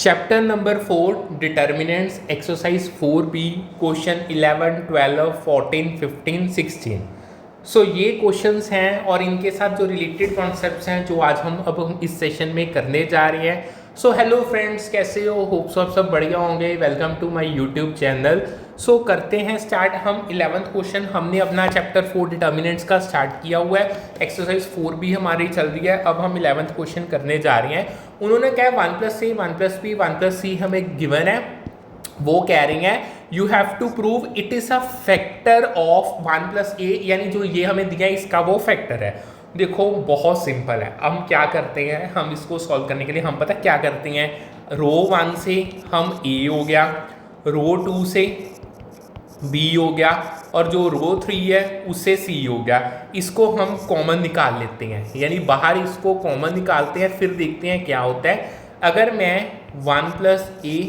Chapter number 4 determinants exercise 4B question 11, 12, 14, 15, 16। सो ये questions हैं और इनके साथ जो रिलेटेड कॉन्सेप्ट्स हैं जो आज हम इस सेशन में करने जा रहे हैं। सो हेलो फ्रेंड्स, कैसे हो? होप्स आप सब बढ़िया होंगे। Welcome to my YouTube channel. So करते हैं स्टार्ट। हम 11th क्वेश्चन हमने अपना चैप्टर 4 डिटर्मिनेंट्स का स्टार्ट किया हुआ है। एक्सरसाइज 4B हमारी चल रही है। अब हम 11th क्वेश्चन करने जा रहे हैं। उन्होंने क्या है 1 + a 1 + b 1 + c हमें गिवन है। वो कह रही हैं you have to prove it is a factor of 1 + a, यानी जो ये हमें दिया है इसका वो फैक्टर है। देखो बहुत सिंपल है। हम क्या करते हैं, हम इसको सॉल्व करने के लिए हम पता क्या करते हैं, रो 1 से हम a हो गया, रो 2 से b हो गया और जो रो 3 है उससे c हो गया। इसको हम कॉमन निकाल लेते हैं, यानी बाहर इसको कॉमन निकालते हैं, फिर देखते हैं क्या होता है। अगर मैं 1 + a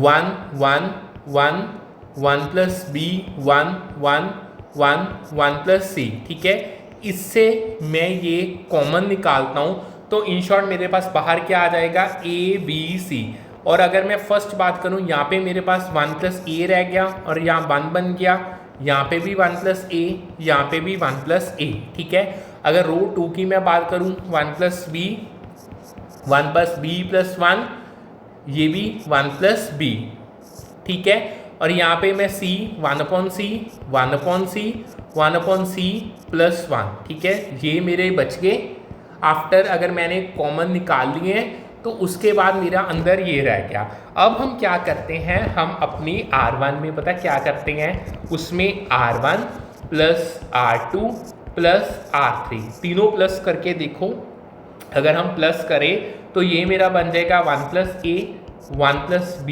1 1 1 1 + b 1 1 1 1 + c, ठीक है, इससे मैं ये कॉमन निकालता हूँ तो इन शॉर्ट मेरे पास बाहर क्या आ जाएगा, a b c। और अगर मैं फर्स्ट बात करूँ, यहाँ पे मेरे पास 1 + a रह गया और यहाँ 1 बन गया, यहाँ पे भी 1 + a, यहाँ पे भी 1 + a, ठीक है। अगर रो 2 की मैं बात करूँ, 1 + b 1 + b + 1, ये भी 1 + b, ठीक है। और यहाँ पे मैं c 1/c 1/c 1/c + 1, ठीक है, ये मेरे बच गए। आफ्टर अगर मैंने कॉमन निकाल लिए हैं तो उसके बाद मेरा अंदर ये रह गया। अब हम क्या करते हैं, हम अपनी R1 में पता क्या करते हैं, उसमें R1 + R2 + R3 तीनों प्लस करके देखो। अगर हम प्लस करें तो ये मेरा बन जाएगा 1 + a 1 + b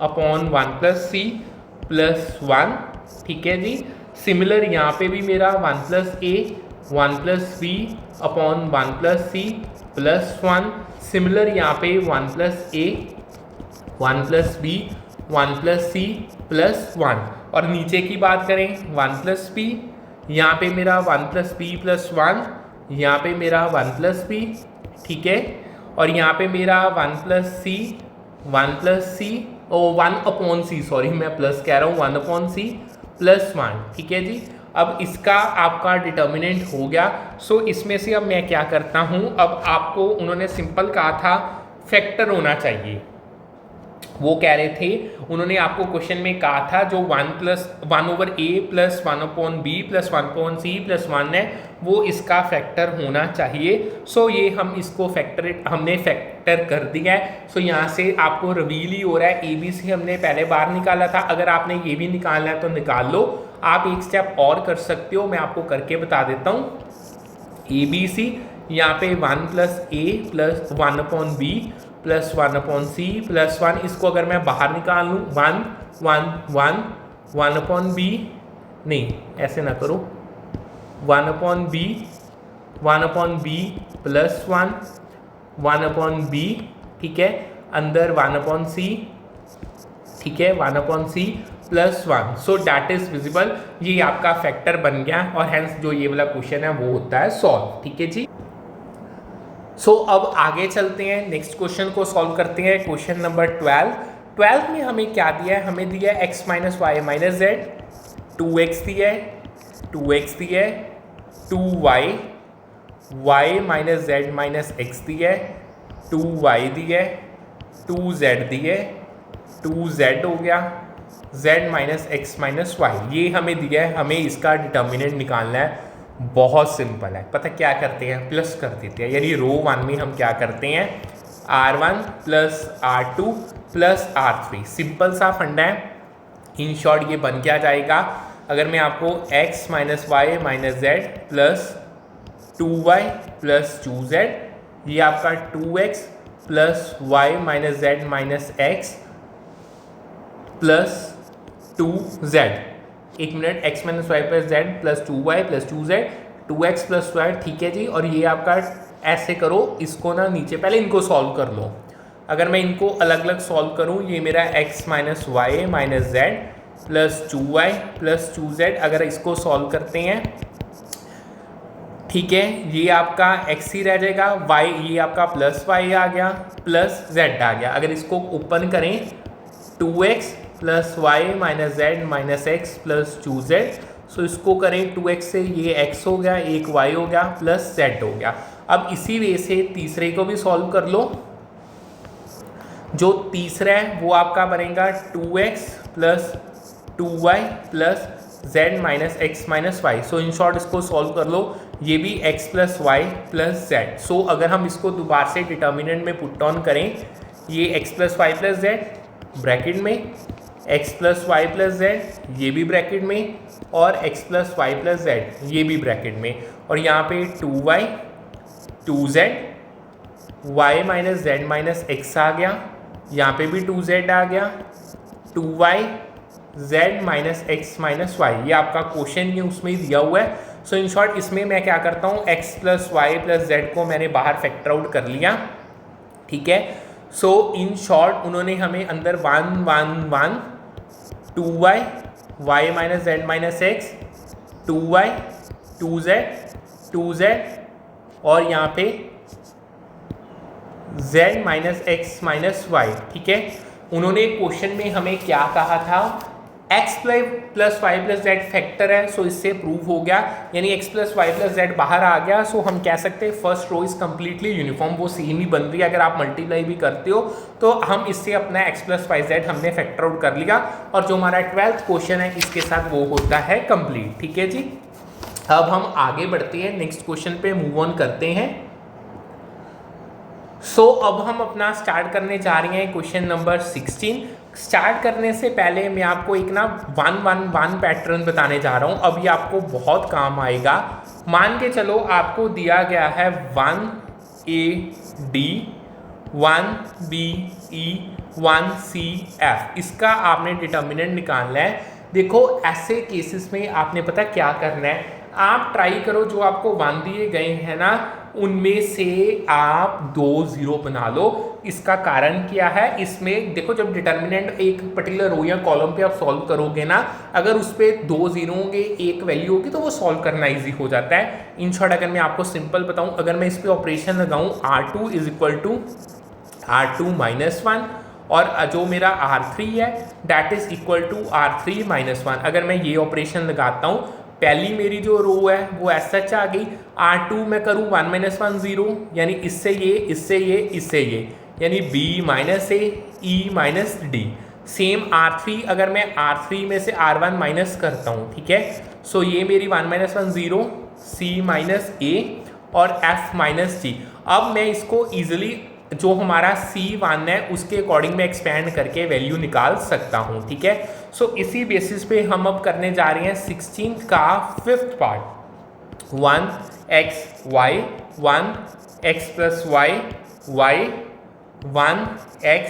अपॉन 1 + c + 1, ठीक है जी। सिमिलर यहाँ पे भी मेरा 1 + a 1 + b upon 1 + c + 1। Similar यहाँ पे 1 + a 1 + b 1 + c + 1। और नीचे की बात करें 1 + b, यहाँ पे मेरा 1 + b + 1, यहाँ पे मेरा 1 + b, ठीक है। और यहाँ पे मेरा 1 + c 1 + c और 1/c, सॉरी मैं प्लस कह रहा हूँ, 1/c + 1, ठीक है जी। अब इसका आपका डिटर्मिनेंट हो गया। सो इसमें से अब मैं क्या करता हूँ, अब आपको उन्होंने सिंपल कहा था फैक्टर होना चाहिए। वो कह रहे थे, उन्होंने आपको क्वेश्चन में कहा था जो 1/a + 1/b + 1/c + 1 है वो इसका फैक्टर होना चाहिए। सो ये हम इसको हमने फैक्टर कर दिया है। सो यहाँ से आपको रिवील ही हो रहा है, a b c हमने पहले बार निकाला था। अगर आपने ये भी निकालना है तो निकाल लो। आप एक स्टेप और कर सकते हो, मैं आपको करके बता देता हूँ। a b c यहाँ पे 1 + a + 1/b + 1/c + 1, इसको अगर मैं बाहर निकाल लूँ 1 1 1 1/b, नहीं ऐसे ना करो, 1/b 1/b + 1 1/b, ठीक है, अंदर 1/c, ठीक है, 1/c + 1। So that is visible, ये आपका फैक्टर बन गया और हेंस जो ये वाला क्वेश्चन है वो होता है सॉल्व, ठीक है जी। सो अब आगे चलते हैं, नेक्स्ट क्वेश्चन को सॉल्व करते हैं। क्वेश्चन नंबर 12 में हमें क्या दिया है, हमें दिया है x - y - z, 2x दिया है, 2x दिया है, 2y y - z - x दिया है, 2y दिया है, 2z दिया है, 2z हो गया, z - x - y, ये हमें दिया है। हमें इसका डिटर्मिनेंट निकालना है। बहुत सिंपल है, पता क्या करते हैं, प्लस कर देते हैं। यानी रो 1 में हम क्या करते हैं, R1 + R2 + R3, सिंपल सा फंडा है। इन शॉर्ट ये बन क्या जाएगा, अगर मैं आपको x - y - z + 2y + 2z, ये आपका 2x + y - z - x + 2z, एक minute, x - y + z + 2y + 2z 2x + y, ठीक है जी। और ये आपका ऐसे करो, इसको ना नीचे पहले इनको सॉल्व कर लो। अगर मैं इनको अलग अलग सॉल्व करूँ, ये मेरा x - y - z + 2y + 2z, अगर इसको सॉल्व करते हैं, ठीक है, ये आपका x ही रह जाएगा, y ये आपका प्लस y आ गया प्लस z आ गया। अगर इसको ओपन करें 2x plus y minus Z minus x plus 2z, so इसको करें 2x से ये x हो गया, एक y हो गया प्लस z हो गया। अब इसी वे से तीसरे को भी सॉल्व कर लो। जो तीसरा है वो आपका बनेगा 2x plus 2y plus z minus x minus Y. So in short इसको सॉल्व कर लो, ये भी x plus Y plus Z. So अगर हम इसको दोबारा से डिटर्मिनेंट में पुट ऑन करें, ये x plus Y plus z bracket में, x plus Y plus z ये भी ब्रैकेट में, और x plus Y plus z ये भी ब्रैकेट में, और यहाँ पे 2y 2z y minus Z minus X आ गया, यहाँ पे भी 2z आ गया, 2y z minus x minus Y. ये आपका क्वेश्चन ही उसमें ही दिया हुआ है। सो इन शॉर्ट इसमें मैं क्या करता हूँ, x plus Y plus z को मैंने बाहर फैक्टर आउट कर लिया। ठीक है, सो इन शॉर्ट उन्होंने हमें अंदर 1 1 1 2y y minus Z minus x 2y 2z 2z और यहाँ पे z minus x minus y. ठीक है, उन्होंने क्वेश्चन में हमें क्या कहा था, x plus Y plus z factor है, सो इससे प्रूव हो गया, यानी x plus Y plus z बाहर आ गया। सो हम कह सकते हैं first row is completely uniform, वो सेम ही बन रही है। अगर आप मल्टीप्लाई भी करते हो तो हम इससे अपना x प्लस वाई जेड हमने फैक्टर आउट कर लिया, और जो हमारा 12th क्वेश्चन है इसके साथ वो होता है कंप्लीट। ठीक है जी, अब हम आगे बढ़ते हैं, नेक्स्ट क्वेश्चन पे मूव ऑन करते हैं। सो अब हम अपना स्टार्ट करने जा रहे हैं क्वेश्चन नंबर 16। स्टार्ट करने से पहले मैं आपको एक ना 1 1 1 पैटर्न बताने जा रहा हूँ। अब ये आपको बहुत काम आएगा। मान के चलो आपको दिया गया है 1AD 1BE 1CF, इसका आपने डिटर्मिनेंट निकालना है। देखो ऐसे केसेस में आपने पता क्या करना है, आप ट्राई करो जो आपको 1 दिए गए हैं ना उनमें से आप 2 0 बना लो। इसका कारण क्या है, इसमें देखो जब डिटर्मिनेंट एक पर्टिकुलर रो या कॉलम पे आप सॉल्व करोगे ना, अगर उस पर 2 0 होंगे एक वैल्यू होगी तो वो सॉल्व करना इजी हो जाता है। इन शॉर्ट अगर मैं आपको सिंपल बताऊं, अगर मैं इस पर ऑपरेशन लगाऊं R2 is equal to R2 minus 1, और जो मेरा R3 है that is equal to R3 minus 1। अगर मैं ये ऑपरेशन लगाता हूँ, पहली मेरी जो रो है वो एज सच आ गई, R2 में करूँ 1 माइनस 1 0, यानी इससे ये इससे ये इससे ये, यानी B minus A E minus D। Same R3 अगर मैं R3 में से R1 माइनस करता हूँ, ठीक है, सो ये मेरी 1 माइनस 1 0 C माइनस A और F माइनस G। अब मैं इसको ईजिली जो हमारा C1 है उसके अकॉर्डिंग में एक्सपेंड करके वैल्यू निकाल सकता हूँ। ठीक है, सो इसी बेसिस पे हम अब करने जा रहे हैं 16th का 5th part. 1xy 1x plus y y 1x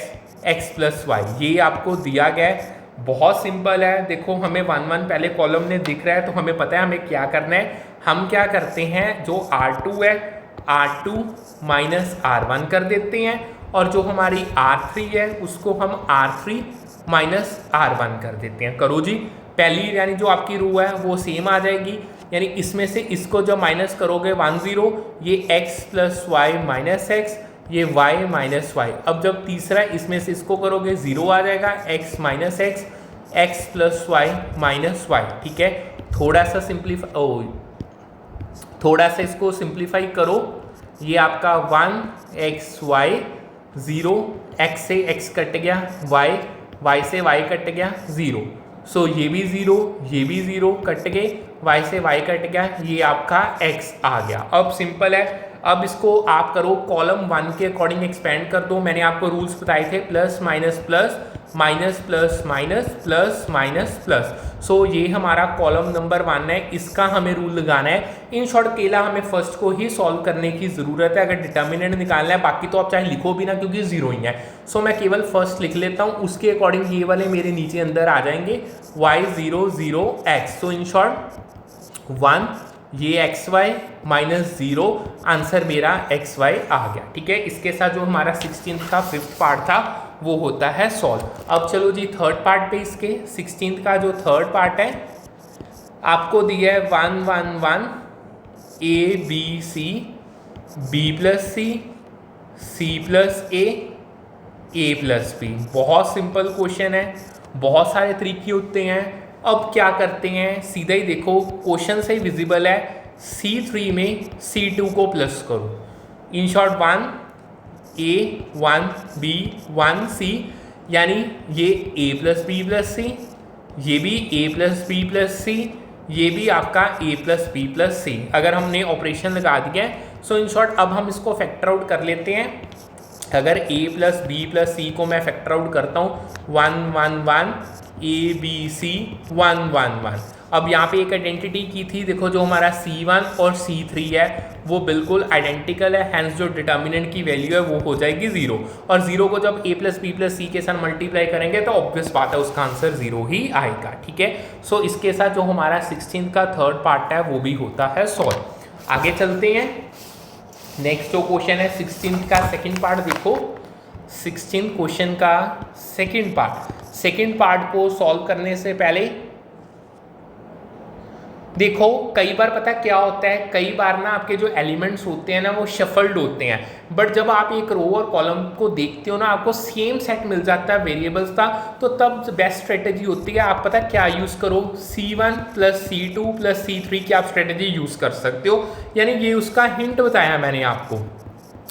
x plus y, ये आपको दिया गया है। बहुत सिंपल है, देखो हमें 1 1 पहले कॉलम में दिख रहा है तो हमें पता है हमें क्या करना है। हम क्या करते हैं, जो R2 है R2 माइनस R1 कर देते हैं, और जो हमारी R3 है उसको हम R3 माइनस R1 कर देते हैं। करो जी, पहली यानी जो आपकी रो है वो सेम आ जाएगी, यानी इसमें से इसको जब माइनस करोगे 1 0, ये x plus y minus x, ये y माइनस वाई। अब जब तीसरा इसमें से इसको करोगे 0 आ जाएगा, x minus x x plus y minus y. ठीक है, थोड़ा सा इसको सिंप्लीफाई करो, ये आपका 1xy 0, x से x कट गया, y से y कट गया 0, सो ये भी 0 ये भी 0 कट गए, y से y कट गया, ये आपका x आ गया। अब सिंपल है, अब इसको आप करो कॉलम 1 के अकॉर्डिंग एक्सपेंड कर दो। मैंने आपको रूल्स बताए थे, plus minus plus minus plus minus plus minus plus. So ये हमारा कॉलम नंबर 1 है, इसका हमें रूल लगाना है। इन शॉर्ट केला हमें फर्स्ट को ही सॉल्व करने की ज़रूरत है अगर डिटर्मिनेंट निकालना है, बाकी तो आप चाहे लिखो भी ना क्योंकि 0 ही है। सो मैं केवल फर्स्ट लिख लेता हूँ, उसके अकॉर्डिंग ये वाले मेरे नीचे अंदर आ जाएंगे, y 0 0 x। So in short 1 ये xy माइनस 0, आंसर मेरा xy आ गया। ठीक है, इसके साथ जो हमारा 16th का 5th पार्ट था वो होता है सॉल्व। अब चलो जी 3rd पार्ट पे, इसके 16th का जो 3rd पार्ट है आपको दिया है 1 1 1 a B c, b plus c plus A plus b. बहुत सिंपल क्वेश्चन है, बहुत सारे तरीके होते हैं। अब क्या करते हैं, सीधा ही देखो, क्वेश्चन से ही विजिबल है, C3 में C2 को प्लस करो। In short 1 A 1 B 1 C, यानी ये A प्लस बी प्लस सी, ये भी A प्लस बी प्लस सी, ये भी आपका A plus B plus C. अगर हमने ऑपरेशन लगा दिया है, सो इन शॉर्ट अब हम इसको फैक्टर आउट कर लेते हैं। अगर A प्लस बी प्लस सी को मैं फैक्टर आउट करता हूँ, 1 1 1 A B C 1 1 1। अब यहाँ पे एक आइडेंटिटी की थी, देखो जो हमारा C1 और C3 है वो बिल्कुल आइडेंटिकल है, हैंस जो डिटर्मिनेंट की वैल्यू है वो हो जाएगी 0। और 0 को जब A प्लस बी प्लस सी के साथ मल्टीप्लाई करेंगे तो ऑब्वियस बात है उसका आंसर 0 ही आएगा। ठीक है, सो इसके साथ जो हमारा 16 का थर्ड पार्ट है वो भी होता है सॉल्व। आगे चलते हैं, नेक्स्ट जो क्वेश्चन है 16 का सेकंड पार्ट देखो। 16 क्वेश्चन का सेकंड पार्ट को सॉल्व करने से पहले देखो, कई बार पता क्या होता है, कई बार ना आपके जो एलिमेंट्स होते हैं ना वो शफल्ड होते हैं, बट जब आप एक रो और कॉलम को देखते हो ना आपको सेम सेट मिल जाता है वेरिएबल्स का, तो तब बेस्ट स्ट्रेटेजी होती है आप पता क्या यूज़ करो, C1 plus C2 plus C3 की आप स्ट्रेटेजी यूज़ कर सकते हो, यानी ये उसका हिंट बताया मैंने आपको।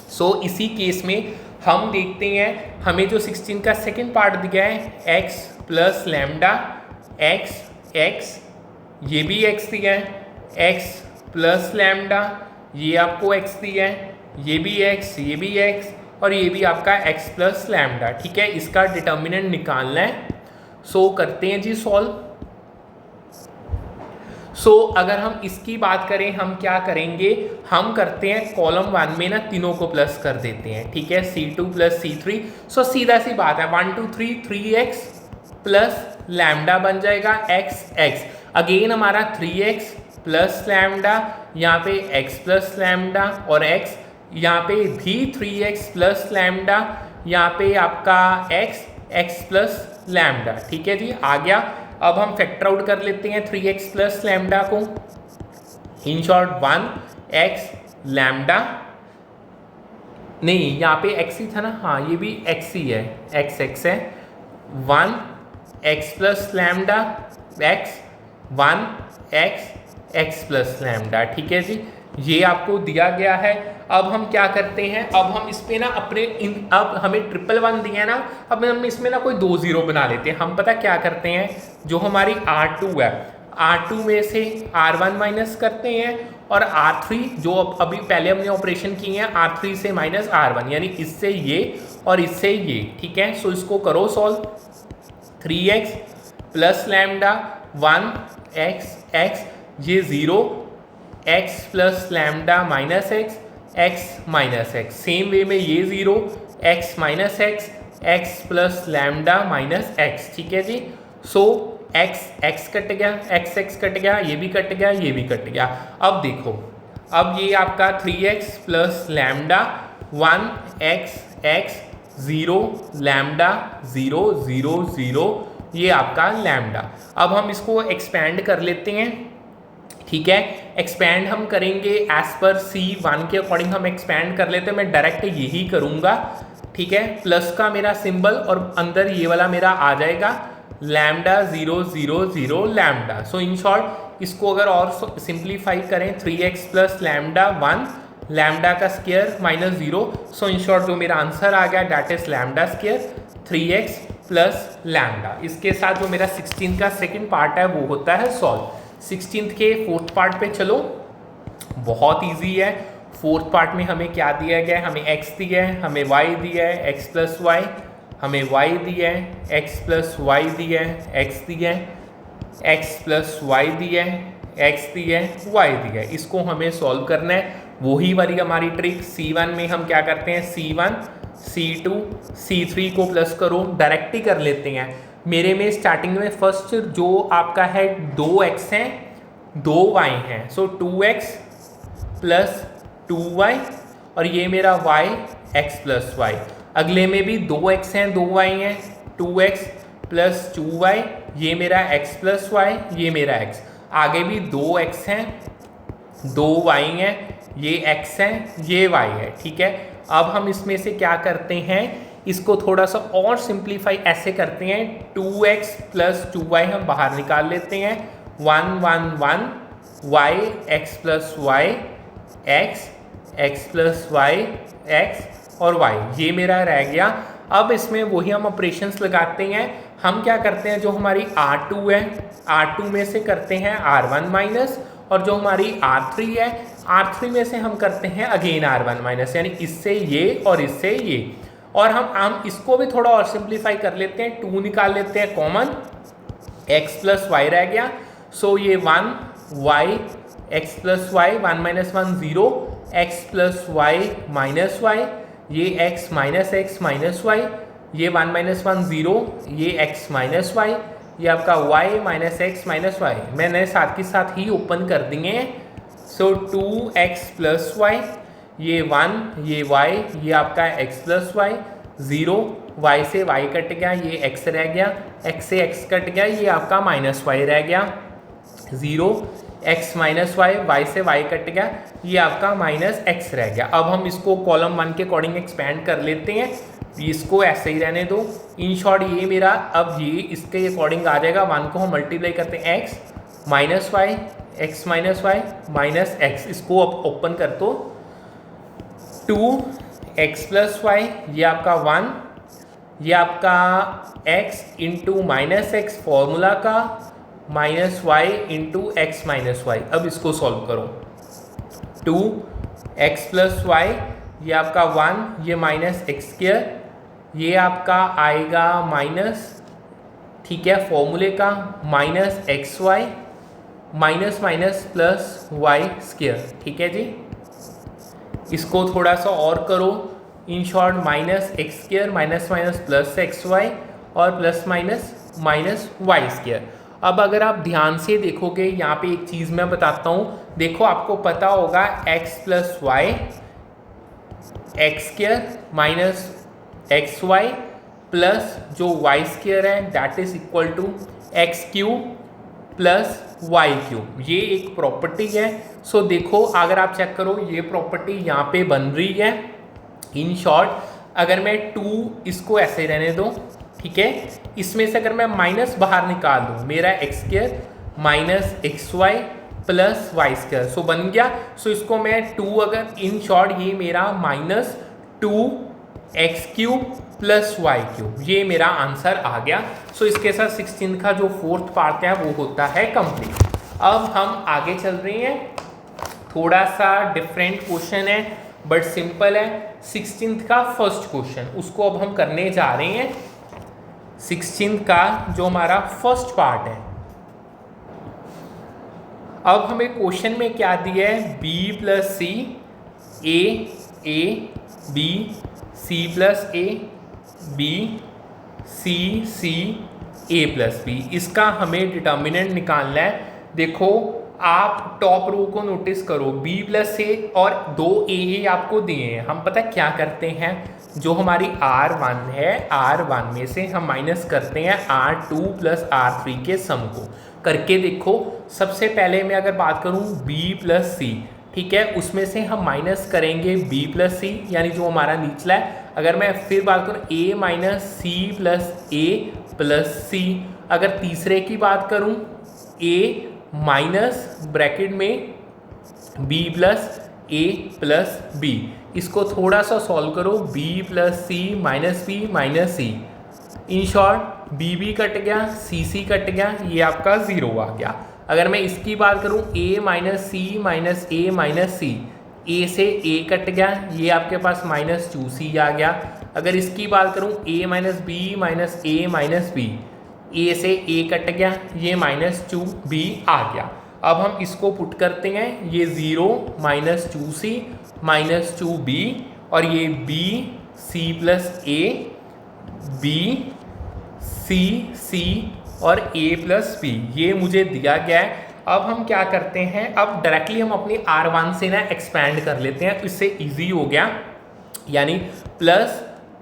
सो इसी केस में हम देखते हैं, हमें जो 16 का सेकेंड पार्ट दिया है x प्लस लैम्डा x, ये भी x दिया है, x प्लस लैम्डा, ये आपको x दिया है, ये भी x, ये भी x, और ये भी आपका x प्लस लैम्डा। ठीक है, इसका डिटर्मिनेंट निकालना है। सो करते हैं जी सॉल्व। सो अगर हम इसकी बात करें, हम क्या करेंगे, हम करते हैं कॉलम 1 में ना तीनों को प्लस कर देते हैं। ठीक है, C2 प्लस C3। सो सीधा सी बात है, 1 2 3 3x प्लस लैम्डा बन जाएगा x, अगेन हमारा 3x प्लस लैम्डा, यहाँ पे x प्लस लैम्डा, और x यहाँ पे भी 3x प्लस लैम्डा, यहाँ पे आपका x प्लस लैम्डा। ठीक है जी, आ गया। अब हम फैक्टर आउट कर लेते हैं 3x प्लस लैम्डा को। इन शॉर्ट 1x लैम्डा, नहीं यहाँ पे x ही था ना, हाँ ये भी x ही है, x है, 1x plus lambda x 1x plus lambda. ठीक है जी, ये आपको दिया गया है। अब हम क्या करते हैं, अब हम इस पे ना अब हमें 1 1 दिया है ना, अब हम इसमें ना कोई 2 0 बना लेते हैं। हम पता क्या करते हैं, जो हमारी R2 है, R2 में से R1 माइनस करते हैं, और R3 जो अभी पहले हमने ऑपरेशन किए हैं, R3 से माइनस R1, यानी इससे ये और इससे ये। ठीक है, सो इसको करो solve. 3x plus lambda 1x, ये 0, x plus lambda minus x minus x, same way में ये 0, x minus x plus lambda minus x। ठीक है जी, सो x कट गया, x कट गया, ये भी कट गया, ये भी कट गया। अब देखो, अब ये आपका 3x plus lambda 1x 0 lambda 0 0 0, ये आपका लैम्डा। अब हम इसको एक्सपैंड कर लेते हैं। ठीक है, एक्सपैंड हम करेंगे एज पर C1 के अकॉर्डिंग हम एक्सपैंड कर लेते हैं। मैं डायरेक्ट यही करूँगा। ठीक है, प्लस का मेरा सिंबल और अंदर ये वाला मेरा आ जाएगा lambda 0 0 0 lambda. So in short इसको अगर और सिंप्लीफाई करें, 3x प्लस लैम्डा 1 लैम्डा का square minus 0। So in short जो मेरा आंसर आ गया that is lambda square 3x plus lambda. इसके साथ जो मेरा 16 का सेकंड पार्ट है वो होता है सॉल्व। 16 के फोर्थ पार्ट पे चलो, बहुत इजी है। फोर्थ पार्ट में हमें क्या दिया गया है, हमें x दिया है, हमें y दिया है, x प्लस वाई, हमें y दिया है, x प्लस वाई दिया है, x दिया है, x प्लस वाई दिया है, x दिया है, y दिया है। इसको हमें सॉल्व करना है। वही वाली हमारी ट्रिक, C1 में हम क्या करते हैं, C1 C2 C3 को प्लस करो, डायरेक्ट ही कर लेते हैं। मेरे में स्टार्टिंग में फर्स्ट जो आपका है 2x हैं 2y हैं, सो 2x प्लस 2y, और ये मेरा y x प्लस वाई। अगले में भी 2x हैं 2y हैं, 2x प्लस 2y, ये मेरा x प्लस वाई, ये मेरा x। आगे भी 2x हैं दो वाई हैं, ये एक्स है, ये वाई है, ठीक है। अब हम इसमें से क्या करते हैं, इसको थोड़ा सा और सिंप्लीफाई ऐसे करते हैं, 2x प्लस 2y हम बाहर निकाल लेते हैं, 1 1 1 y x plus y x x plus y x और y, ये मेरा रह गया। अब इसमें वही हम ऑपरेशंस लगाते हैं। हम क्या करते हैं, जो हमारी R2 है, R2 में से करते हैं R1 माइनस, और जो हमारी R3 है, R3 में से हम करते हैं अगेन R1 माइनस, यानी इससे ये और इससे ये। और हम इसको भी थोड़ा और सिंप्लीफाई कर लेते हैं, 2 निकाल लेते हैं कॉमन, x प्लस वाई रह गया, सो ये 1 y x plus y, 1 minus 1 0, x plus y minus Y, ये x माइनस वाई, ये 1 माइनस 1 0, ये x माइनस वाई, ये आपका y minus x minus y, मैंने साथ के साथ ही ओपन कर दिए हैं। सो 2x प्लस वाई, ये 1, ये y, ये आपका x प्लस वाई, 0, y से y कट गया, ये x रह गया, x से x कट गया, ये आपका माइनस वाई रह गया, 0, x माइनस वाई, y से y कट गया, ये आपका माइनस x रह गया। अब हम इसको कॉलम 1 के अकॉर्डिंग एक्सपेंड कर लेते हैं, इसको ऐसे ही रहने दो। इन शॉर्ट ये मेरा अब ये इसके अकॉर्डिंग आ जाएगा, 1 को हम मल्टीप्लाई करते हैं x minus y, x minus y minus x, इसको अब ओपन कर दो, 2x प्लस वाई, ये आपका 1, ये आपका x into minus X formula का, minus Y into X minus Y. अब इसको सॉल्व करो, 2x प्लस वाई, ये आपका 1, ये माइनस एक्स स्क्वायर, ये आपका आएगा माइनस, ठीक है, फॉर्मूले का minus x Y minus minus plus Y square, ठीक है जी। इसको थोड़ा सा और करो, in short minus X square minus minus plus X Y और plus minus minus Y square. अब अगर आप ध्यान से देखोगे, यहाँ पे एक चीज़ मैं बताता हूँ, देखो आपको पता होगा x plus y x square minus x Y plus जो वाई स्क्वायर है that is equal to x cube plus y cube, ये एक प्रॉपर्टी है। सो देखो अगर आप चेक करो, ये प्रॉपर्टी यहाँ पे बन रही है। इन शॉर्ट अगर मैं 2 इसको ऐसे रहने दो, ठीक है, इसमें से अगर मैं माइनस बाहर निकाल दूँ, मेरा X square minus x Y plus Y square, so बन गया। सो इसको मैं 2 अगर, इन शॉर्ट ये मेरा minus 2x cube plus y cube, ये मेरा आंसर आ गया। सो इसके साथ 16 का जो 4th पार्ट है वो होता है कंप्लीट। अब हम आगे चल रहे हैं, थोड़ा सा डिफरेंट क्वेश्चन है बट सिंपल है। 16th का फर्स्ट क्वेश्चन, उसको अब हम करने जा रहे हैं। 16th का जो हमारा फर्स्ट पार्ट है, अब हमें क्वेश्चन में क्या दिया है, b plus c, A B, सी plus a B, C a plus b, इसका हमें डिटर्मिनेंट निकालना है। देखो आप टॉप रो को नोटिस करो, b प्लस ए और 2 ए आपको दिए हैं। हम पता क्या करते हैं, जो हमारी R1 है, R1 में से हम माइनस करते हैं R2 प्लस R3 के सम को। करके देखो, सबसे पहले मैं अगर बात करूं b प्लस सी, ठीक है, उसमें से हम माइनस करेंगे b प्लस सी, यानी जो हमारा निचला है। अगर मैं फिर बात करूं a minus C plus A plus C, अगर तीसरे की बात करूं a माइनस ब्रैकेट में b प्लस ए प्लस बी, इसको थोड़ा सा सॉल्व करो, b plus C minus B minus C, in short b cut गया, c कट गया, ये आपका 0 आ गया। अगर मैं इसकी बात करूं a minus c minus a minus c, a से a कट गया, ये आपके पास माइनस 2c आ गया। अगर इसकी बात करूं a minus B minus a minus b, a से a कट गया, ये माइनस 2b आ गया। अब हम इसको पुट करते हैं, ये 0 माइनस 2c माइनस 2b, और ये b c plus a B c और a प्लस बी, ये मुझे दिया गया है। अब हम क्या करते हैं, अब डायरेक्टली हम अपनी R1 से ना एक्सपैंड कर लेते हैं, तो इससे इजी हो गया, यानी प्लस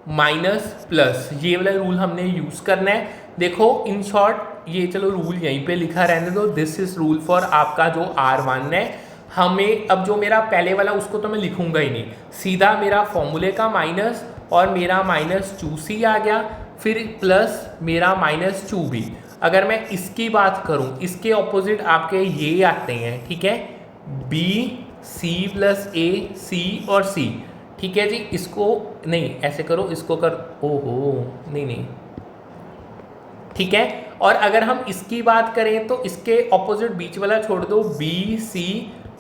माइनस प्लस, ये वाला रूल हमने यूज़ करना है। देखो इन शॉर्ट ये चलो रूल यहीं पे लिखा रहने दो, दिस इज रूल फॉर आपका जो R1 है। हमें अब जो मेरा पहले वाला उसको तो मैं लिखूंगा ही नहीं, सीधा मेरा फॉर्मूले का माइनस और मेरा -2c आ गया, फिर प्लस मेरा -2b। अगर मैं इसकी बात करूं, इसके ऑपोजिट आपके ये आते हैं, ठीक है, b c plus a c और c, ठीक है जी। इसको नहीं ऐसे करो, इसको कर, ओहो नहीं, ठीक है। और अगर हम इसकी बात करें तो इसके ऑपोजिट बीच वाला छोड़ दो, b c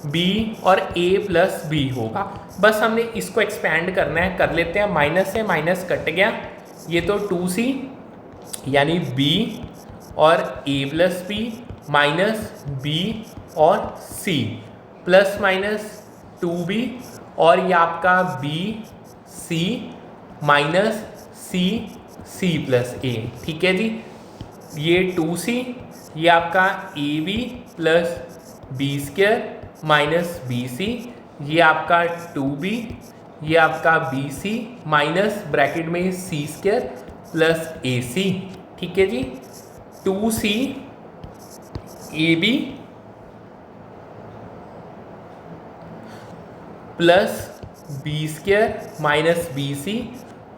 b और a प्लस b होगा। बस हमने इसको एक्सपैंड करना है, कर लेते हैं। माइनस से माइनस कट गया, ये तो 2c यानी b और a plus b minus b और c प्लस माइनस 2b और ये आपका b c minus c c plus a, ठीक है जी। ये 2c, ये आपका ab plus b square minus bc, ये आपका 2b, ये आपका bc माइनस ब्रैकेट में c स्क्वायर प्लस ac, ठीक है जी। 2c ab plus b square minus b c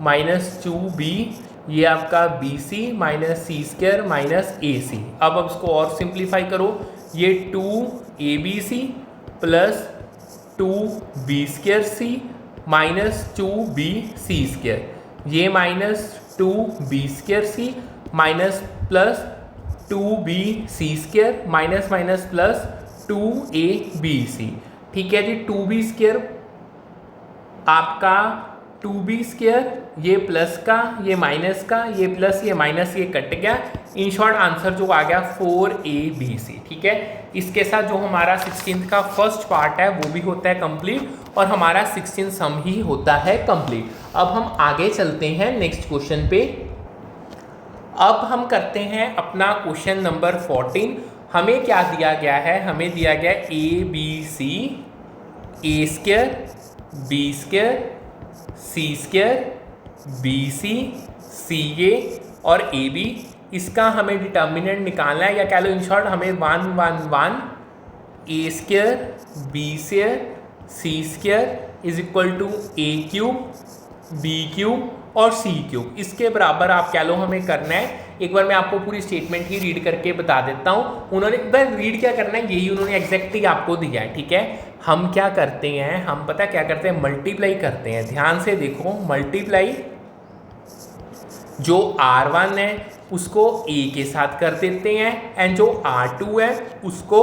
minus 2b, ये आपका b c minus c square minus ए सी। अब इसको और सिंप्लीफाई करो, ये 2abc plus 2b square C minus 2bc square, ये minus 2b square C minus plus 2bc square minus minus plus 2abc, ठीक है जी। 2b स्क्वायर आपका 2b स्क्वायर, ये प्लस का, ये माइनस का, ये प्लस, ये माइनस, ये कट गया। इन शॉर्ट आंसर जो आ गया 4abc, ठीक है। इसके साथ जो हमारा 16th का फर्स्ट पार्ट है वो भी होता है कंप्लीट और हमारा 16 सम ही होता है कंप्लीट। अब हम आगे चलते हैं नेक्स्ट क्वेश्चन पे। अब हम करते हैं अपना क्वेश्चन नंबर 14। हमें क्या दिया गया है? हमें दिया गया A B C, A square B square C square B C C A और ए बी। इसका हमें डिटर्मिनेंट निकालना है, या कह लो इन शॉर्ट हमें 1 1 1 A square B square C square is equal to A cube B cube और C cube, इसके बराबर आप कह लो हमें करना है। एक बार मैं आपको पूरी स्टेटमेंट ही रीड करके बता देता हूँ। उन्होंने बस रीड क्या करना है, यही उन्होंने एग्जैक्टली आपको दिया है, ठीक है। हम क्या करते हैं, हम पता क्या करते हैं, मल्टीप्लाई करते हैं। ध्यान से देखो, मल्टीप्लाई जो R1 है उसको A के साथ कर देते हैं, एंड जो R2 है उसको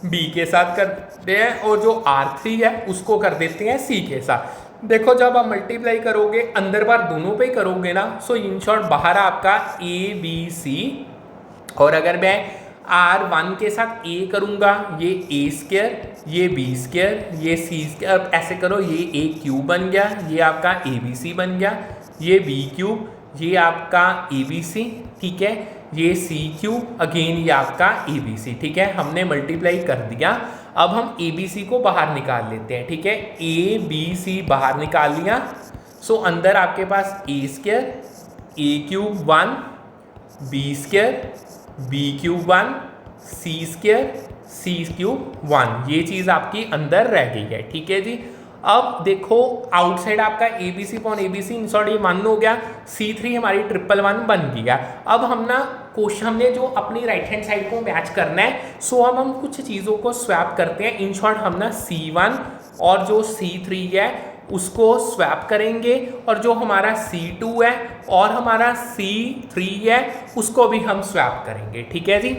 B के साथ करते हैं, और जो R3 है उसको कर देते हैं C के साथ। देखो जब आप मल्टीप्लाई करोगे अंदर बार दोनों पे करोगे ना, सो इन शॉर्ट बाहर आपका ए बी सी, और अगर मैं R1 के साथ A करूँगा ये ए स्क्वायर, ये बी स्क्वायर, ये सी स्क्वायर, अब ऐसे करो ये ए क्यूब बन गया, ये आपका ए बी सी बन गया, ये बी क्यूब, ये आपका ए बी सी, ठीक है, ये सी क्यूब, अगेन ये आपका ए बी सी, ठीक है। हमने मल्टीप्लाई कर दिया। अब हम ए बी सी को बाहर निकाल लेते हैं, ठीक है। ए बी सी बाहर निकाल लिया, सो अंदर आपके पास A square A cube 1 B square B cube 1 C square C cube 1, ये चीज़ आपकी अंदर रह गई है, ठीक है जी। अब देखो आउटसाइड आपका ए बी सी पॉन A B C, in short ये 1 हो गया, C3 हमारी 111 बन गया। अब हम ना क्वेश्चन, हमने जो अपनी राइट हैंड साइड को मैच करना है, सो अब हम कुछ चीज़ों को स्वैप करते हैं। इन शॉर्ट हम ना C1 और जो C3 है उसको स्वैप करेंगे, और जो हमारा C2 है और हमारा C3 है उसको भी हम स्वैप करेंगे, ठीक है जी।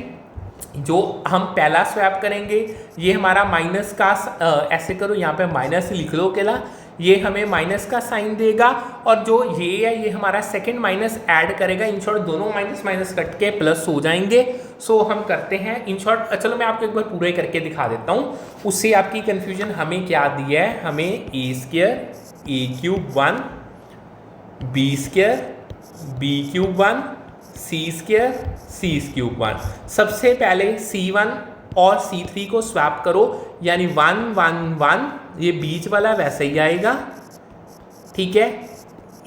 जो हम पहला स्वैप करेंगे ये हमारा माइनस का, ऐसे करो यहाँ पे माइनस लिख लो केला, ये हमें माइनस का साइन देगा, और जो ये है ये हमारा सेकंड माइनस ऐड करेगा। इन शॉर्ट दोनों माइनस माइनस कट के प्लस हो जाएंगे। सो हम करते हैं इन शॉर्ट, चलो मैं आपको एक बार पूरे करके दिखा देता हूँ, उससे आपकी कन्फ्यूजन। हमें क्या दिया है, हमें A square A cube 1 B square B cube 1 C square C cube 1। सबसे पहले C1 और C3 को स्वैप करो, यानी 1 1 1, ये बीच वाला वैसे ही आएगा, ठीक है।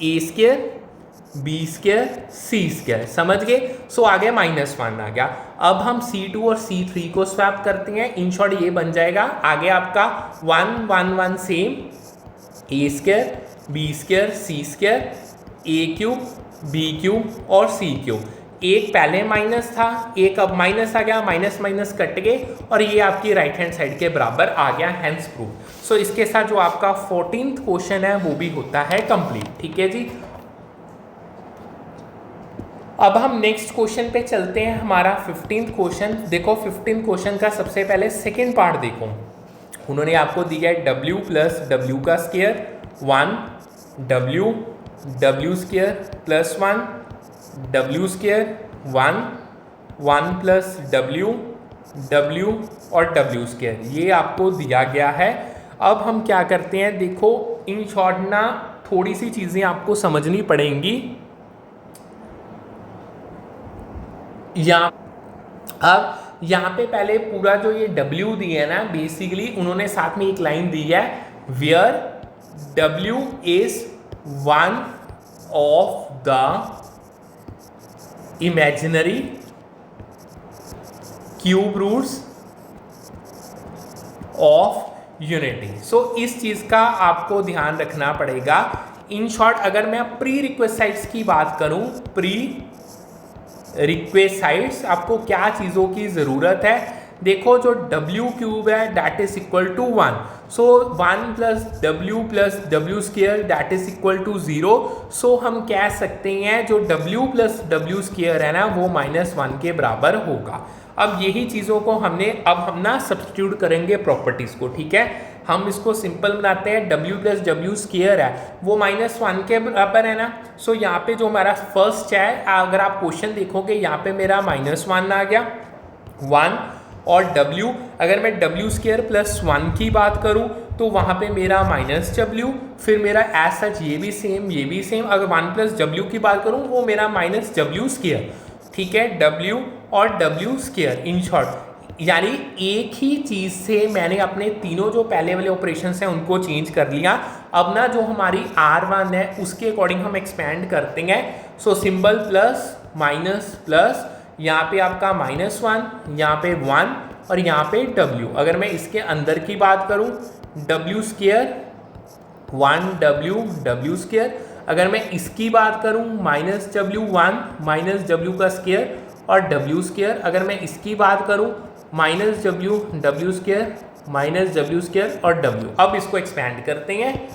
ए square B square C square, समझ गए। सो आ गया -1 आ गया। अब हम C2 और C3 को स्वैप करते हैं, इन शॉर्ट ये बन जाएगा आगे आपका 1 1 1 same, A square B square C square A cube B cube और सी क्यूब। एक पहले माइनस था, एक अब माइनस आ गया, माइनस माइनस कट गए और ये आपकी राइट हैंड साइड के बराबर आ गया, हैंस प्रूव। सो इसके साथ जो आपका 14th क्वेश्चन है वो भी होता है कंप्लीट, ठीक है जी। अब हम नेक्स्ट क्वेश्चन पे चलते हैं, हमारा 15th क्वेश्चन। देखो 15th क्वेश्चन का सबसे पहले सेकेंड पार्ट देखो, उन्होंने आपको दिया है w प्लस डब्ल्यू का square 1 w w square plus 1 w square 1 1 plus w w और w स्क्वायर, ये आपको दिया गया है। अब हम क्या करते हैं, देखो इन शॉर्ट ना थोड़ी सी चीज़ें आपको समझनी पड़ेंगी। अब यहाँ पे पहले पूरा जो ये W दिया है ना, बेसिकली उन्होंने साथ में एक लाइन दी है, where W is one of the imaginary cube roots of unity. So इस चीज का आपको ध्यान रखना पड़ेगा। इन शॉर्ट अगर मैं प्री रिक्वेसाइट्स की बात करूं, प्री रिक्वेसाइट्स आपको क्या चीज़ों की ज़रूरत है, देखो जो W क्यूब है that is equal to 1, so 1 plus W square that is equal to 0। So हम कह सकते हैं जो W प्लस W स्क्वायर है ना वो -1 के बराबर होगा। अब यही चीज़ों को अब हम ना सब्स्टिट्यूट करेंगे प्रॉपर्टीज़ को, ठीक है। हम इसको सिंपल बनाते हैं, W प्लस W स्क्वायर है वो -1 के बराबर है ना। सो यहाँ पे जो हमारा फर्स्ट है, अगर आप क्वेश्चन देखोगे यहाँ पे मेरा -1 आ गया 1, और W अगर मैं W स्क्वायर प्लस 1 की बात करूँ तो वहाँ पे मेरा -W, फिर मेरा एज सच ये भी सेम। अगर 1 प्लस W की बात करूँ वो मेरा -W स्क्वायर, ठीक है, W और W स्क्वायर। इन शॉर्ट यानी एक ही चीज़ से मैंने अपने तीनों जो पहले वाले ऑपरेशंस हैं उनको चेंज कर लिया। अब ना जो हमारी R1 है उसके अकॉर्डिंग हम एक्सपेंड करते हैं। सो सिंबल प्लस माइनस प्लस, यहाँ पे आपका -1, यहाँ पे 1 और यहाँ पे W। अगर मैं इसके अंदर की बात करूँ W स्क्वायर 1 W स्क्वायर, अगर मैं इसकी बात करूँ -W1 -W का स्क्वायर और W स्क्वायर, अगर मैं इसकी बात करूँ -W स्क्वायर -W स्क्वायर और W। अब इसको एक्सपेंड करते हैं,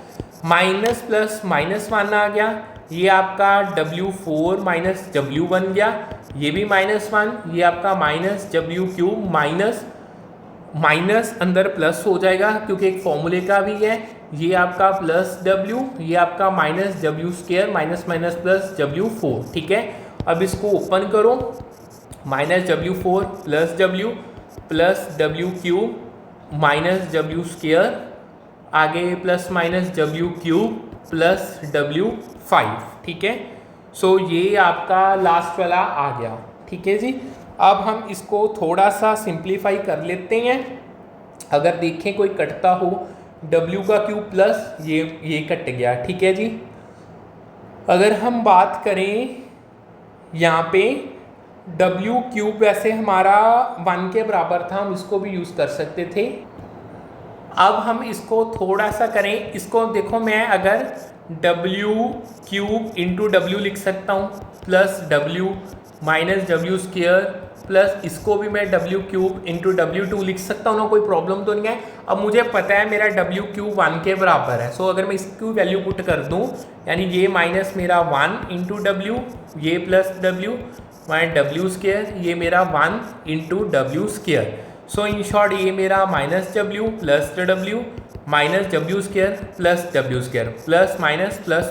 माइनस प्लस -1 आ गया, ये आपका W4 -W बन गया, ये भी -1, ये आपका -W क्यूब माइनस अंदर प्लस हो जाएगा क्योंकि एक फॉर्मूले का भी है, ये आपका प्लस W, ये आपका -W square minus plus W4, ठीक है। अब इसको ओपन करो, -W4 plus W cube -W square, आगे plus -W cube plus W5, ठीक है। सो ये आपका लास्ट वाला आ गया, ठीक है जी। अब हम इसको थोड़ा सा सिंप्लीफाई कर लेते हैं। अगर देखें कोई कटता हो, W का क्यूब प्लस ये कट गया, ठीक है जी। अगर हम बात करें यहाँ पे W क्यूब वैसे हमारा 1 के बराबर था, हम इसको भी यूज़ कर सकते थे। अब हम इसको थोड़ा सा करें, इसको देखो मैं अगर W क्यूब इंटू W लिख सकता हूँ plus W -W square plus इसको भी मैं W क्यूब इंटू W2 लिख सकता हूँ ना, कोई प्रॉब्लम तो नहीं है। अब मुझे पता है मेरा W क्यूब 1 के बराबर है, सो अगर मैं इसकी वैल्यू पुट कर दूँ यानी ये माइनस मेरा 1 इंटू W, ये प्लस W W स्क्वायर, ये मेरा 1 into W square. So in short ये मेरा -W plus W -W square plus W square, plus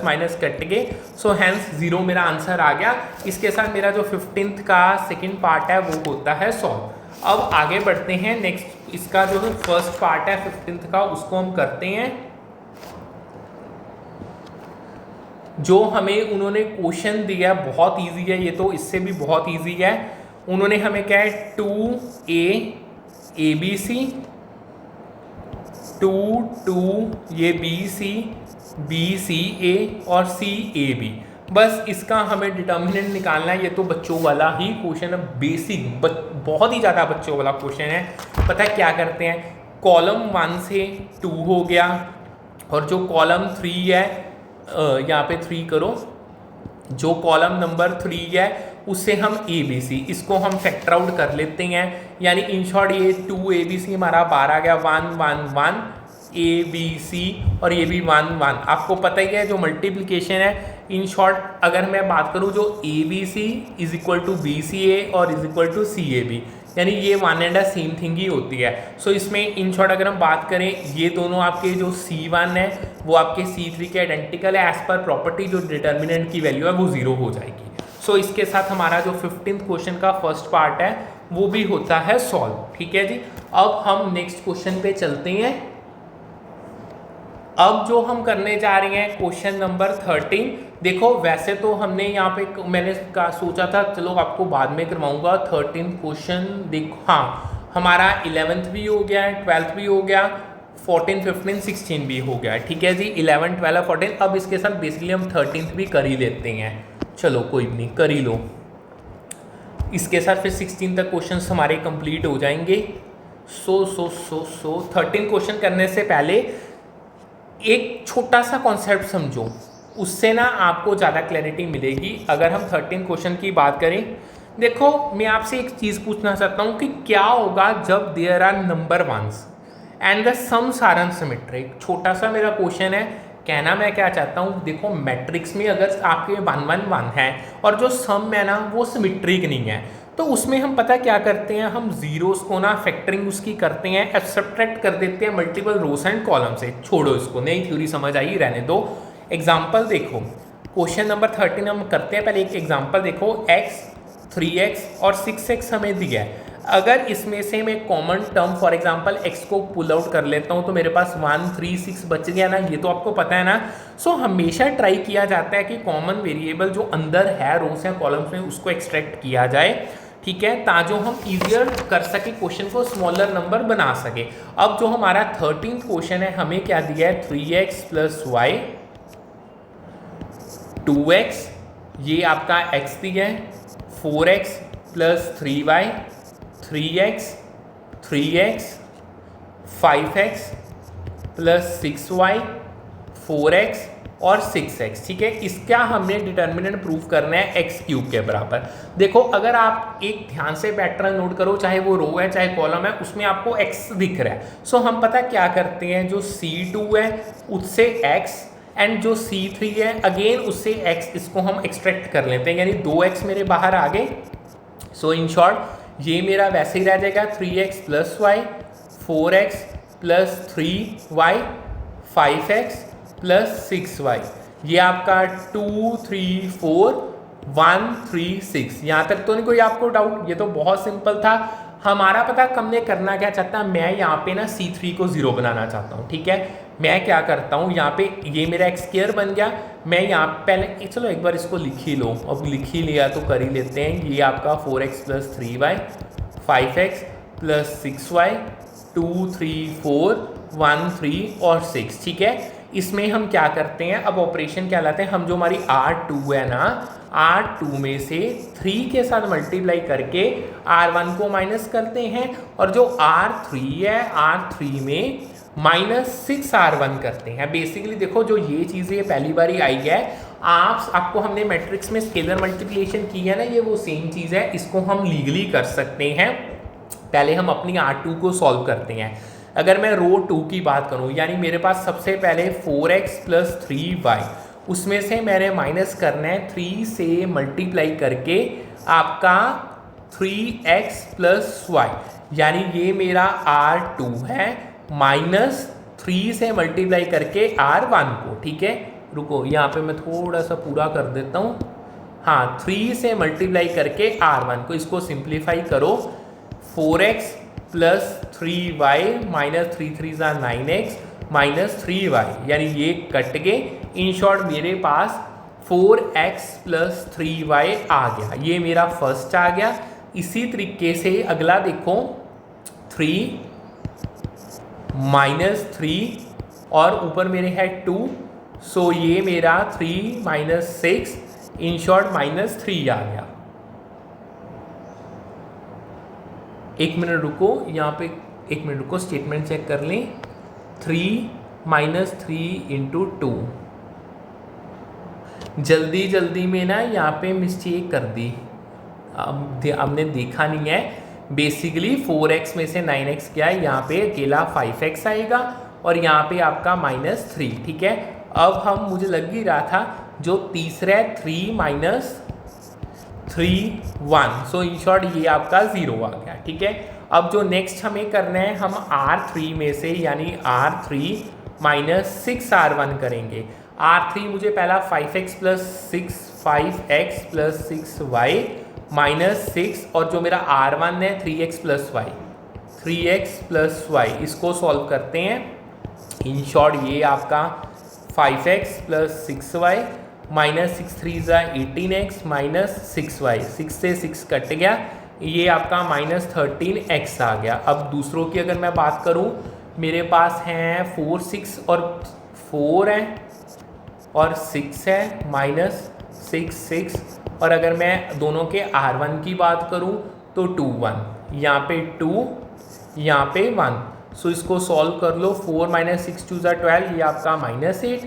minus cut गए। सो हैंस 0 मेरा आंसर आ गया। इसके साथ मेरा जो 15th का सेकंड पार्ट है वो होता है सॉल्व। अब आगे बढ़ते हैं, नेक्स्ट इसका जो फर्स्ट पार्ट है 15th का उसको हम करते हैं। जो हमें उन्होंने क्वेश्चन दिया बहुत इजी है, ये तो इससे भी बहुत इजी है। उन्होंने हमें क्या है 2A ABC 2 ये BC BCA और CAB। बस इसका हमें डिटर्मिनेंट निकालना है। ये तो बच्चों वाला ही क्वेश्चन है, बेसिक बहुत ही ज़्यादा बच्चों वाला क्वेश्चन है। पता है क्या करते हैं, कॉलम 1 से 2 हो गया और जो कॉलम 3 है, यहाँ पे 3 करो, जो कॉलम नंबर 3 है उससे हम ए बी सी इसको हम फैक्टर आउट कर लेते हैं। यानी इन शॉर्ट ये 2 ए बी सी हमारा बाहर आ गया, 1 1 1 ए बी सी और ये भी 1 1। आपको पता ही है जो मल्टीप्लिकेशन है, इन शॉर्ट अगर मैं बात करूँ जो A B C is equal to B C A और is equal to C A B, यानी ये वन एंड सेम थिंग ही होती है। सो इसमें इन शॉर्ट अगर हम बात करें, ये दोनों आपके जो C1 है वो आपके C3 के आइडेंटिकल है। एज पर प्रॉपर्टी जो डिटर्मिनेंट की वैल्यू है वो 0 हो जाएगी। सो इसके साथ हमारा जो 15th क्वेश्चन का फर्स्ट पार्ट है वो भी होता है सॉल्व। ठीक है जी, अब हम नेक्स्ट क्वेश्चन पे चलते हैं। अब जो हम करने जा रहे हैं क्वेश्चन नंबर 13। देखो वैसे तो हमने यहाँ पे मैंने सोचा था चलो आपको बाद में करवाऊंगा 13th क्वेश्चन। देखो हाँ, हमारा 11th भी हो गया है, 12th भी हो गया, 14 15 16 भी हो गया है। ठीक है जी, 11 12 14। अब इसके साथ बेसिकली हम 13th भी कर ही लेते हैं। चलो कोई नहीं, कर ही लो। इसके साथ फिर 16 तक क्वेश्चन हमारे कंप्लीट हो जाएंगे। सो 13 क्वेश्चन करने से पहले एक छोटा सा कॉन्सेप्ट समझो, उससे ना आपको ज़्यादा क्लैरिटी मिलेगी। अगर हम 13 क्वेश्चन की बात करें, देखो मैं आपसे एक चीज़ पूछना चाहता हूँ कि क्या होगा जब there are number ones and the sums are unsymmetric. छोटा सा मेरा क्वेश्चन है, कहना मैं क्या चाहता हूँ, देखो मैट्रिक्स में अगर आपके 1 1 1 है और जो सम है ना वो सिमेट्रिक नहीं है, तो उसमें हम पता क्या करते हैं, हम जीरोस को ना फैक्टरिंग उसकी करते हैं, सब्ट्रैक्ट कर देते हैं मल्टीपल रोस एंड कॉलम से। छोड़ो इसको, नई थ्योरी समझ आई, रहने दो। एग्जाम्पल देखो, क्वेश्चन नंबर 13 हम करते हैं। पहले एक एग्जाम्पल देखो, x 3x और 6x हमें दिया है। अगर इसमें से मैं common term for example x को पुल आउट कर लेता हूं तो मेरे पास 1 3 6 बच गया ना, ये तो आपको पता है ना। सो हमेशा ट्राई किया जाता है कि कॉमन वेरिएबल जो अंदर है रोस या कॉलम्स में उसको एक्सट्रैक्ट किया जाए। ठीक है, ताकि हम इजियर कर सके क्वेश्चन को, स्मॉलर नंबर बना सके। अब जो हमारा 13th क्वेश्चन है, हमें क्या दिया है, 3x प्लस वाई 2x, ये आपका x दिया है, 4x plus 3y 3x 5x plus 6y 4x और 6x। ठीक है, इसका हमने डिटर्मिनेंट प्रूफ करना है x क्यूब के बराबर। देखो अगर आप एक ध्यान से पैटर्न नोट करो, चाहे वो रो है चाहे कॉलम है, उसमें आपको x दिख रहा है। सो हम पता क्या करते हैं, जो C2 है उससे x एंड जो C3 है अगेन उससे x, इसको हम एक्सट्रैक्ट कर लेते हैं, यानी 2x मेरे बाहर आ गए। सो इन शॉर्ट ये मेरा वैसे ही रह जाएगा 3x plus Y 4x plus 3y 5x plus 6y। ये आपका 2 3 4 1 3 6। यहाँ तक तो नहीं कोई आपको डाउट, ये तो बहुत सिंपल था। हमारा पता हमने करना क्या चाहता है, मैं यहाँ पे ना C3 को 0 बनाना चाहता हूँ। ठीक है, मैं क्या करता हूँ, यहाँ पे ये मेरा एक्स स्क्वायर बन गया। मैं यहाँ पहले चलो एक बार इसको लिख ही लो, अब लिख ही लिया तो कर ही लेते हैं। ये आपका 4x plus 3y 5x plus 6y 2 3 4 1 3 और 6। ठीक है, इसमें हम क्या करते हैं, अब ऑपरेशन क्या लाते हैं, हम जो हमारी R2 है ना, R2 में से 3 के साथ मल्टीप्लाई करके R1 को माइनस करते हैं, और जो R3 है R3 में -6R1 करते हैं। बेसिकली देखो जो ये चीज़ें पहली बार ही आई है, आपको हमने मैट्रिक्स में स्केलर मल्टीप्लिकेशन की है ना, ये वो सेम चीज़ है, इसको हम लीगली कर सकते हैं। पहले हम अपनी R2 को सॉल्व करते हैं। अगर मैं रो 2 की बात करूं, यानी मेरे पास सबसे पहले 4x प्लस 3y, उसमें से मैंने माइनस करना है 3 से मल्टीप्लाई करके आपका 3x प्लस y, यानी ये मेरा R2 है, माइनस 3 से मल्टीप्लाई करके R1 को। ठीक है, रुको यहाँ पे मैं थोड़ा सा पूरा कर देता हूँ। हाँ, 3 से मल्टीप्लाई करके R1 को, इसको सिंप्लीफाई करो, 4x plus 3y minus 3 3 9x minus 3y, यानी ये कट गए। इन शॉर्ट मेरे पास 4x प्लस 3y आ गया, ये मेरा फर्स्ट आ गया। इसी तरीके से अगला देखो, 3 माइनस 3 और ऊपर मेरे है 2, सो ये मेरा 3 माइनस 6 इन शॉर्ट -3 आ गया। एक मिनट रुको, यहाँ पे एक मिनट रुको, स्टेटमेंट चेक कर लें। 3 - 3 × 2, जल्दी जल्दी में ना यहाँ पे मिस्टेक कर दी, अब हमने देखा नहीं है। बेसिकली 4x में से 9x क्या है, यहाँ पे अकेला 5x आएगा और यहाँ पे आपका -3, ठीक है। अब हम मुझे लग ही रहा था जो तीसरा है 3 - 3 1, सो इन शॉर्ट ये आपका 0 आ गया, ठीक है। अब जो नेक्स्ट हमें करना है, हम R3 में से यानी R3 - 6R1 करेंगे। R3 मुझे पहला 5x + 6 5x + 6y -6 और जो मेरा R1 है 3x + y, इसको सॉल्व करते हैं। इन शॉर्ट ये आपका 5x + 6y -6 3 18x -6y, 6 से 6 कट गया, ये आपका -13x आ गया। अब दूसरों की अगर मैं बात करूं, मेरे पास हैं 4 6 और 4 है और 6 है -6 6, और अगर मैं दोनों के R1 की बात करूं तो 2 1, यहाँ पे 2 यहाँ पे 1, सो इसको सॉल्व कर लो। 4 - 6 2 12, ये आपका -8,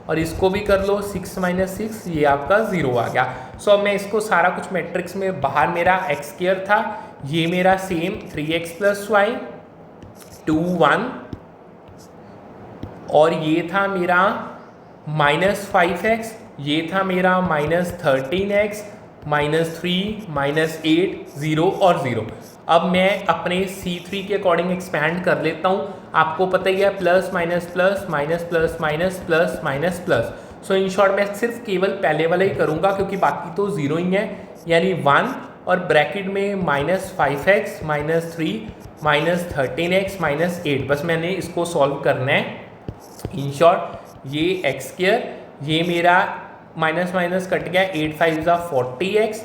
और इसको भी कर लो 6 - 6, ये आपका 0 आ गया। सो अब मैं इसको सारा कुछ मैट्रिक्स में, बाहर मेरा x² था, ये मेरा सेम 3x + y 2 1, और ये था मेरा -5x, ये था मेरा -13x -3 -8 0 और 0। अब मैं अपने C3 के अकॉर्डिंग एक्सपैंड कर लेता हूँ। आपको पता ही है plus minus plus minus plus minus plus minus plus, so in short मैं सिर्फ केवल पहले वाला ही करूँगा क्योंकि बाकी तो 0 ही है, यानी 1 और ब्रैकेट में -5x -3 -13x -8, बस मैंने इसको सॉल्व करना है। इन शॉर्ट ये x², ये मेरा माइनस माइनस कट गया, 8 5 40x,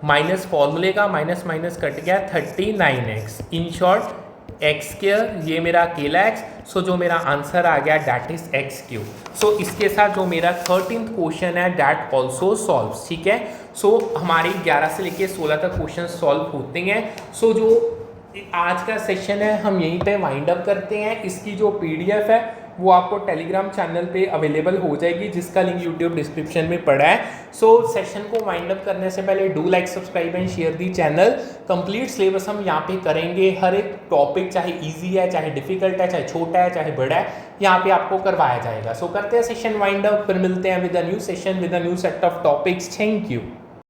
माइनस फॉर्मूले का माइनस माइनस कट गया 39x। इन शॉर्ट x², ये मेरा अकेला x, सो जो मेरा आंसर आ गया डैट इज x³। सो इसके साथ जो मेरा 13th क्वेश्चन है डैट ऑल्सो सॉल्व्स, ठीक है। सो हमारे 11 से लेके 16 तक क्वेश्चन सॉल्व होते हैं। सो जो आज का सेशन है हम यहीं पे वाइंड अप करते हैं। इसकी जो PDF है वो आपको टेलीग्राम चैनल पे अवेलेबल हो जाएगी, जिसका लिंक यूट्यूब डिस्क्रिप्शन में पड़ा है। सो सेशन को वाइंड अप करने से पहले do like subscribe and share the channel. Complete syllabus हम यहाँ पे करेंगे, हर एक टॉपिक चाहे इजी है चाहे डिफिकल्ट है चाहे छोटा है चाहे बड़ा है, यहाँ पे आपको करवाया जाएगा। सो करते हैं सेशन वाइंड अप, फिर मिलते हैं with a new session with a new set of topics. Thank you.